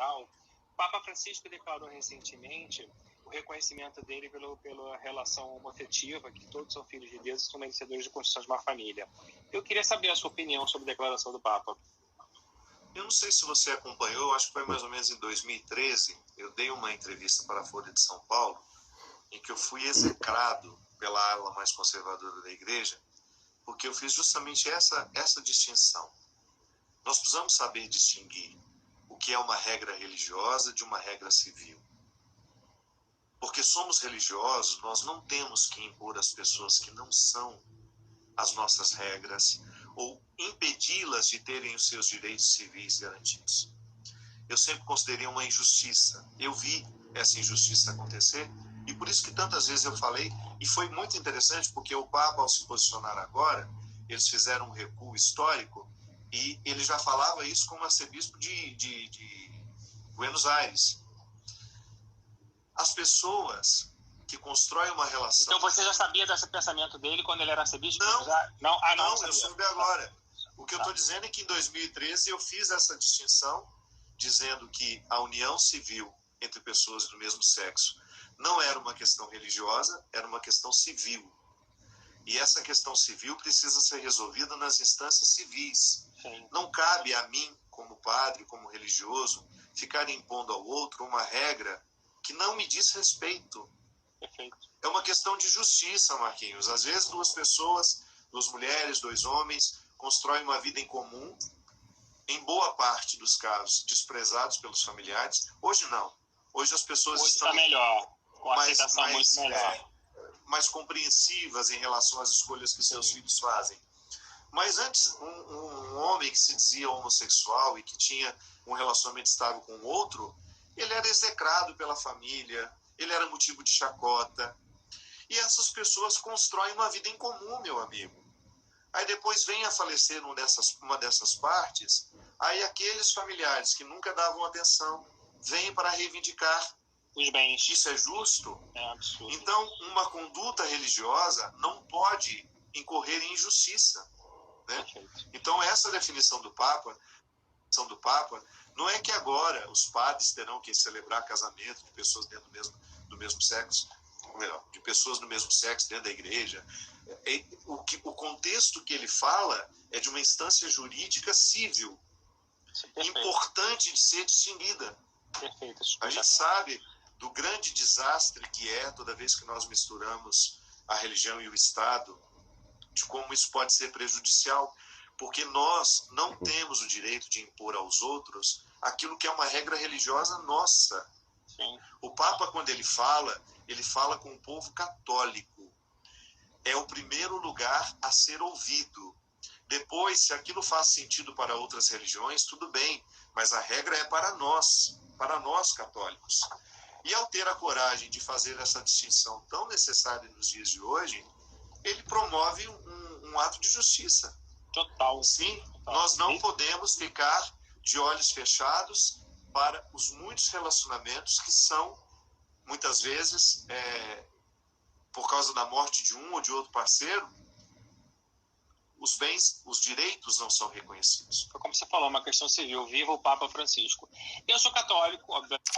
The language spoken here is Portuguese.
pastoral, o Papa Francisco declarou recentemente o reconhecimento dele pela relação homoafetiva, que todos são filhos de Deus e são merecedores de construção de uma família. Eu queria saber a sua opinião sobre a declaração do Papa. Eu não sei se você acompanhou, acho que foi mais ou menos em 2013, eu dei uma entrevista para a Folha de São Paulo, em que eu fui execrado pela ala mais conservadora da igreja, porque eu fiz justamente essa distinção. Nós precisamos saber distinguir o que é uma regra religiosa de uma regra civil. Porque somos religiosos, nós não temos que impor às pessoas que não são as nossas regras ou impedi-las de terem os seus direitos civis garantidos. Eu sempre considerei uma injustiça. Eu vi essa injustiça acontecer e por isso que tantas vezes eu falei, e foi muito interessante porque o Papa, ao se posicionar agora, eles fizeram um recuo histórico e ele já falava isso como arcebispo de Buenos Aires. As pessoas que constroem uma relação... Então você já sabia desse pensamento dele quando ele era arcebispo? Não, eu soube agora. O que eu estou dizendo é que em 2013 eu fiz essa distinção, dizendo que a união civil entre pessoas do mesmo sexo não era uma questão religiosa, era uma questão civil. E essa questão civil precisa ser resolvida nas instâncias civis. Sim. Não cabe a mim, como padre, como religioso, ficar impondo ao outro uma regra que não me diz respeito. Perfeito. É uma questão de justiça, Marquinhos. Às vezes duas pessoas, duas mulheres, dois homens, constroem uma vida em comum, em boa parte dos casos desprezados pelos familiares. Hoje não. Hoje as pessoas estão está melhor, com a aceitação muito melhor. Mais compreensivas em relação às escolhas que seus filhos fazem. Mas antes, um homem que se dizia homossexual e que tinha um relacionamento estável com o outro, ele era execrado pela família, ele era motivo de chacota. E essas pessoas constroem uma vida em comum, meu amigo. Aí depois vem a falecer uma dessas partes, aí aqueles familiares que nunca davam atenção vêm para reivindicar os bens. Isso é justo? É absurdo. Então, uma conduta religiosa não pode incorrer em injustiça. Né? Então, essa definição do Papa não é que agora os padres terão que celebrar casamento de pessoas dentro do mesmo sexo, ou melhor, de pessoas do mesmo sexo dentro da igreja. O contexto que ele fala é de uma instância jurídica civil, importante de ser distinguida. Perfeito. A gente sabe do grande desastre que é toda vez que nós misturamos a religião e o Estado, de como isso pode ser prejudicial, porque nós não temos o direito de impor aos outros aquilo que é uma regra religiosa nossa. Sim. O Papa, quando ele fala com o povo católico. É o primeiro lugar a ser ouvido. Depois, se aquilo faz sentido para outras religiões, tudo bem, mas a regra é para nós católicos. E ao ter a coragem de fazer essa distinção tão necessária nos dias de hoje, ele promove um ato de justiça. Total. Sim, Total. Nós não podemos ficar de olhos fechados para os muitos relacionamentos que são, muitas vezes, por causa da morte de um ou de outro parceiro, os bens, os direitos não são reconhecidos. Foi como você falou, uma questão civil. Viva o Papa Francisco. Eu sou católico, obviamente.